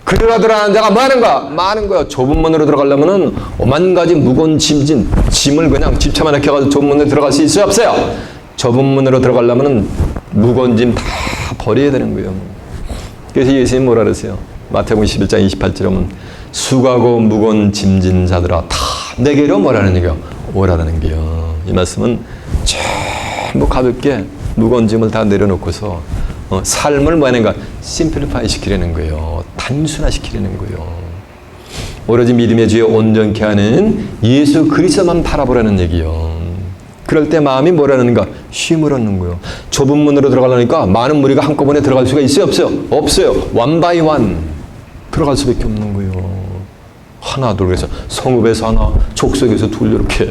그리로 들어가는 자가 뭐 하는 거야? 많은 거야. 좁은 문으로 들어가려면은 오만 가지 무거운 짐을 그냥 집차만 이렇게 해가지고 좁은 문으로 들어갈 수 있어요? 없어요? 좁은 문으로 들어가려면은 무거운 짐 다 버려야 되는 거예요. 그래서 예수님 뭐라 그러세요? 마태복음 11장 28절에 보면 수고하고 무거운 짐진 자들아 다 내게로 뭐라는 얘기요? 오라는 게요. 이 말씀은 전부 가볍게 무거운 짐을 다 내려놓고서 삶을 뭐 하는가? 심플리파이 시키려는 거예요. 단순화시키려는 거예요. 오로지 믿음의 주에 온전케 하는 예수 그리스도만 바라보라는 얘기요. 그럴 때 마음이 뭐라는가? 쉼을 얻는 거예요. 좁은 문으로 들어가려니까 많은 무리가 한꺼번에 들어갈 수가 있어요? 없어요? 없어요. one by one 들어갈 수밖에 없는 거예요. 하나 둘 그래서 성읍에서 하나 족속에서 둘 이렇게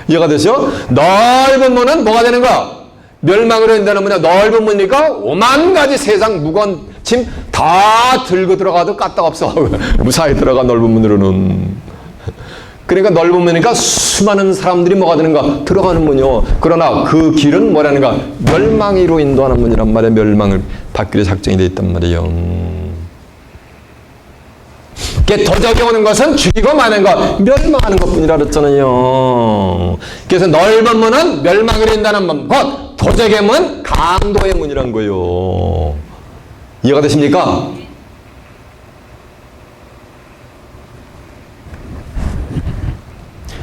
이해가 되죠? 넓은 문은 뭐가 되는가? 멸망으로 인다는 문이야. 넓은 문이니까 오만 가지 세상 무거운 짐 다 들고 들어가도 까딱 없어. 무사히 들어가 넓은 문으로는. 그러니까 넓은 문이니까 수많은 사람들이 뭐가 되는가? 들어가는 문이요. 그러나 그 길은 뭐라는가? 멸망으로 인도하는 문이란 말이에요. 멸망을 받기로 작정이 되어 있단 말이에요. 도적이 오는 것은 죽이고 마는 것, 멸망하는 것뿐이라 그랬잖아요. 그래서 넓은 문은 멸망을 인다는 문, 곧 도적의 문, 강도의 문이란 거예요. 이해가 되십니까?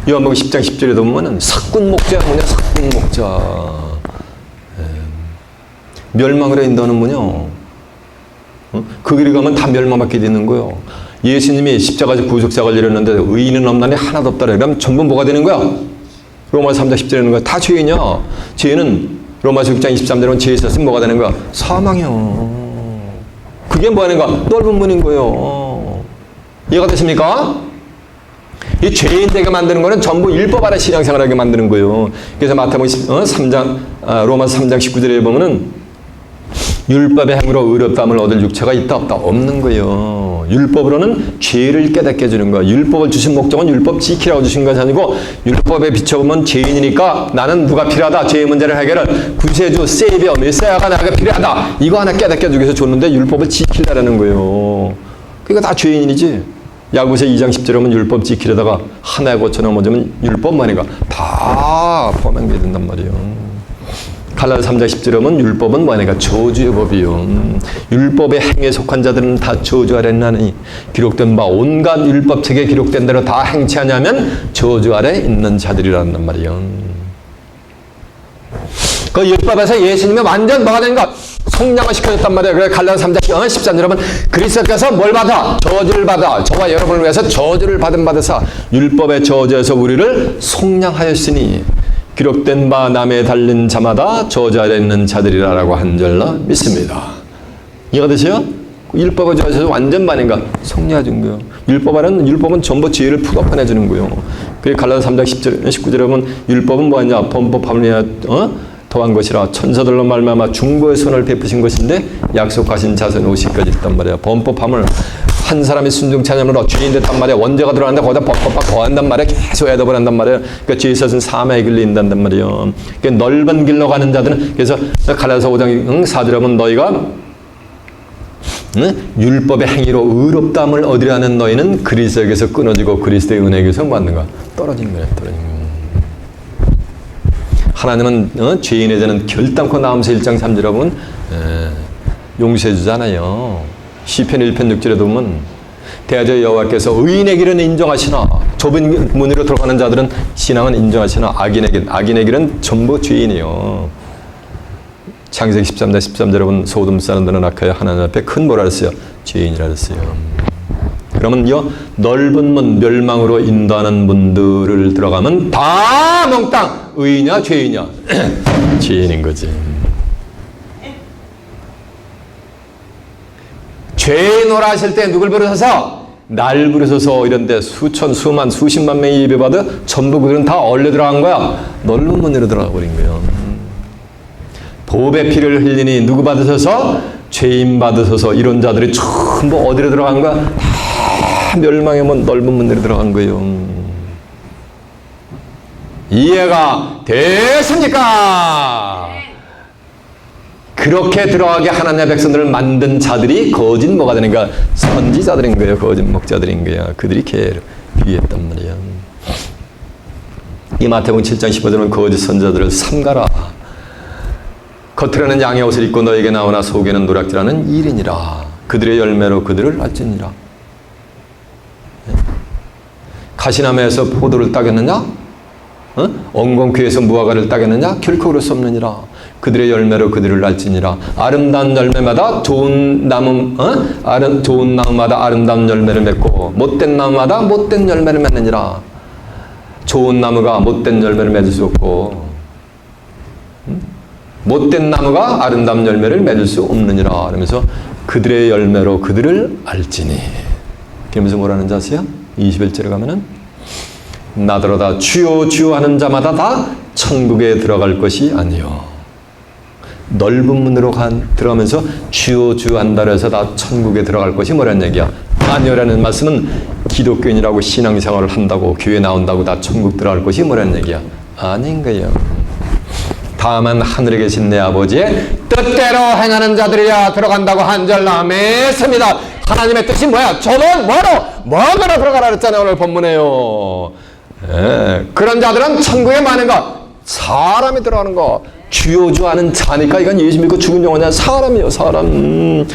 요한복음 10장 10절에 보면은 sak군 목자의 문이야. sak군 목자. 멸망으로 인도하는 문이요. 그 길을 가면 다 멸망받게 되는 거예요. 예수님이 십자가에서 구속사를 이뤘는데 의인은 없나니 하나도 없다래. 그럼 전부 뭐가 되는 거야? 로마서 3장 10절에 있는 거야. 다 죄인이야. 죄는 로마서 6장 23절에 보면 죄에 있었으면 뭐가 되는 거야? 사망이요. 그게 뭐 하는 거야? 넓은 문인 거예요. 이해가 되십니까? 이 죄인 되게 만드는 거는 전부 율법 아래 신앙생활하게 만드는 거예요. 그래서 마태복음 3장, 로마서 3장 19절에 보면은 율법의 행위로 의롭다함을 얻을 육체가 있다 없다? 없는 거예요. 율법으로는 죄를 깨닫게 해주는 거야. 율법을 주신 목적은 율법 지키라고 주신 것이 아니고 율법에 비춰보면 죄인이니까 나는 누가 필요하다. 죄의 문제를 해결할 구세주, 세이비어, 메시아가 나에게 필요하다. 이거 하나 깨닫게 해주기 위해서 줬는데 율법을 지키려는 거예요. 그러니까 다 죄인이지. 야고보서 2장 10절에 보면 율법 지키려다가 하나에 고쳐 넘어지면 율법만이가 다 포함되게 된단 말이에요. 갈라디아서 3장 10절에 보면 율법은 뭐냐니까 저주의 법이요. 율법의 행위에 속한 자들은 다 저주 아래 있나니 기록된 바 온갖 율법책에 기록된 대로 다 행치 하냐면 저주 아래 있는 자들이라는 말이에요. 그 율법에서 예수님이 완전 뭐가 되는가? 성량을 시켜줬단 말이에요. 그래서 갈라디아서 3장 13절에 보면 그리스도께서 뭘 받아? 저주를 받아. 저와 여러분을 위해서 저주를 받으사 율법의 저주에서 우리를 속량하였으니 기록된 바 남에 달린 자마다 저주 아래 있는 자들이라고 한 줄로 믿습니다. 이해가 되세요? 율법의 저주에서 완전 반인가? 속량해준 거예요. 율법은 전부 죄를 푸도판해주는 거예요. 그게 갈라디아서 3장 10절, 19절에 보면 율법은 뭐하냐? 범법함을 위하여 더한 것이라 천사들로 말미암아 중보의 손을 베푸신 것인데 약속하신 자손 오시기까지 있단 말이에요. 범법함을 한 사람이 순종치 않으므로 죄인 됐단 말이에요. 원죄가 들어왔는데 거기다 법법 더한단 말이에요. 계속 애답을 한단 말이에요. 그러니까 죄에 있어서는 사망의 길로 인단단 말이에요. 그러니까 넓은 길로 가는 자들은 그래서 갈라디아서 5장 4절에 보면 너희가 율법의 행위로 의롭다함을 얻으려는 너희는 그리스도에게서 끊어지고 그리스도의 은혜에게서 뭐하는가? 떨어진 거예요. 떨어진 거예요. 하나님은 죄인의 죄는 결단코 나음서 1장 3절에 보면 용서해 주잖아요. 시편 1편 6절에도 보면 대저 여호와께서 의인의 길은 인정하시나 좁은 문으로 들어가는 자들은 신앙은 인정하시나 악인의 길은 전부 죄인이요. 창세기 13장 13절에 보면 소돔 사람들은 악하여 하나님 앞에 큰 뭐라 그랬어요? 죄인이라 그랬어요. 그러면 넓은 문, 멸망으로 인도하는 문들을 들어가면 다 몽땅 의인이냐 죄인이냐? 죄인인 거지. 죄인오라 하실 때 누굴 부르셔서? 날 부르셔서 이런데 수천, 수만, 수십만 명이 예배받아 전부 그들은 다 얼려 들어간 거야. 넓은 문으로 들어가 버린 거예요. 보배 피를 흘리니 누구 받으셔서? 죄인 받으셔서 이런 자들이 전부 어디로 들어간 거야? 다 멸망의 문, 넓은 문으로 들어간 거예요. 이해가 됐습니까? 그렇게 들어가게 하나님의 백성들을 만든 자들이 거짓 뭐가 되는가? 선지자들인 거예요. 거짓 목자들인 거야. 그들이 걔를 비유했단 말이야. 이 마태복음 7장 15절은 거짓 선지자들을 삼가라. 겉으로는 양의 옷을 입고 너에게 나오나 속에는 노략질하는 일이니라. 그들의 열매로 그들을 알지니라. 가시나무에서 포도를 따겠느냐? 엉겅퀴에서 무화과를 따겠느냐? 결코 그럴 수 없느니라. 그들의 열매로 그들을 알지니라. 아름다운 열매마다 좋은 나무마다 아름다운 열매를 맺고 못된 나무마다 못된 열매를 맺느니라. 좋은 나무가 못된 열매를 맺을 수 없고 못된 나무가 아름다운 열매를 맺을 수 없느니라. 그러면서 그들의 열매로 그들을 알지니. 그러면서 뭐라는지 아세요? 21절에 가면은 나더러다 주여 주여 하는 자마다 다 천국에 들어갈 것이 아니요. 넓은 문으로 들어가면서 주여 주여 한다 해서 다 천국에 들어갈 것이 뭐라는 얘기야? 아니요라는 말씀은 기독교인이라고 신앙생활을 한다고 교회 나온다고 다 천국 들어갈 것이 뭐라는 얘기야? 아닌 거예요. 다만 하늘에 계신 내 아버지의 뜻대로 행하는 자들이야 들어간다고 한절 남했습니다. 하나님의 뜻이 뭐야? 저는 뭐로 들어가라 그랬잖아요. 오늘 본문에요. 그런 자들은 천국에 많은가? 사람이 들어가는 거. 주요주 하는 자니까 이건 예수 믿고 죽은 영혼이야. 사람이요. 사람이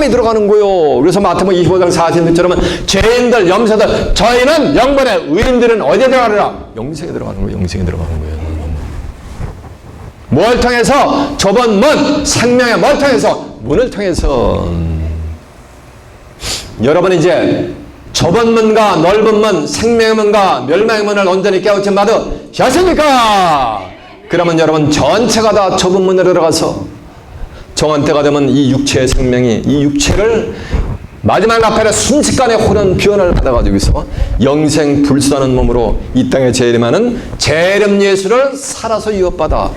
들어가는 거요. 그래서 마태복음 25장 46절은 죄인들, 염소들, 저희는 영번에 의인들은 어디에 들어가느라? 영생에 들어가는 거예요. 영생에 들어가는 거예요. 뭘 통해서? 좁은 문, 생명의 뭘 통해서? 문을 통해서. 여러분 이제 좁은 문과 넓은 문, 생명의 문과 멸망의 문을 온전히 깨우친 받으셨습니까? 그러면 여러분 전체가 다 좁은 문으로 들어가서 정한 때가 되면 이 육체의 생명이 이 육체를 마지막 앞에 순식간에 호련 변화를 받아가지고서 영생 불사는 몸으로 이 땅에 재림하는 재림 예수를 살아서 유업받아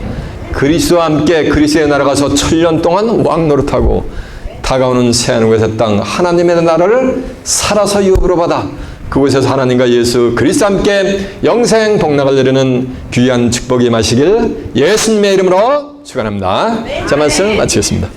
그리스도와 함께 그리스도의 나라 가서 1000년 동안 왕노릇하고 다가오는 새하늘과 땅 하나님의 나라를 살아서 유업으로 받아 그곳에서 하나님과 예수 그리스도와 함께 영생 복락을 이루는 귀한 축복이 임하시길 예수님의 이름으로 축원합니다. 자, 말씀 마치겠습니다.